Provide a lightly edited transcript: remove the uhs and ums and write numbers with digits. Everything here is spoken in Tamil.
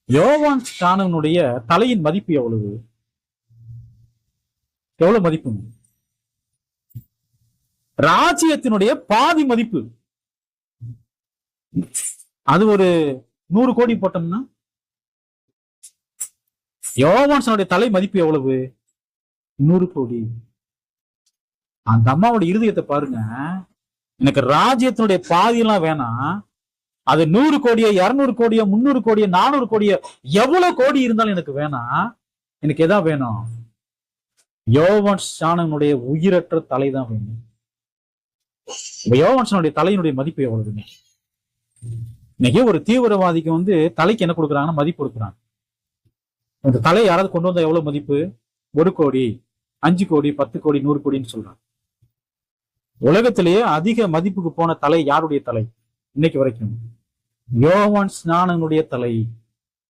யோவான் ஸ்நானனுடைய தலையின் மதிப்பு எவ்வளவு? எவ்வளவு மதிப்பு? ராஜ்யத்தினுடைய பாதி மதிப்பு. அது ஒரு 100 கோடி போட்டோம்னா யோவான்ஸனுடைய தலை மதிப்பு எவ்வளவு? 100 கோடி. அந்த அம்மாவோட இருதயத்தை பாருங்க. எனக்கு ராஜ்யத்தினுடைய பாதியெல்லாம் வேணாம், அது 100 கோடியோ 200 கோடியோ 300 கோடியோ 400 கோடியோ எவ்வளவு கோடி இருந்தாலும் எனக்கு வேணாம். எனக்கு எதா வேணும்? யோவான் ஸ்நானனுடைய உயிரற்ற தலைதான் வேணும். யோவான் ஸ்நானனுடைய தலையினுடைய மதிப்பு எவ்வளவுங்க? இன்னைக்கு ஒரு தீவிரவாதிக்கு தலைக்கு என்ன கொடுக்குறாங்கன்னா மதிப்பு கொடுக்குறாங்க. இந்த தலையை யாராவது கொண்டு வந்தா எவ்வளவு மதிப்பு? 1 கோடி, 5 கோடி, 10 கோடி, 100 கோடின்னு சொல்றாங்க. உலகத்திலேயே அதிக மதிப்புக்கு போன தலை யாருடைய தலை இன்னைக்கு வரைக்கும்? யோவான் ஸ்நானனுடைய தலை.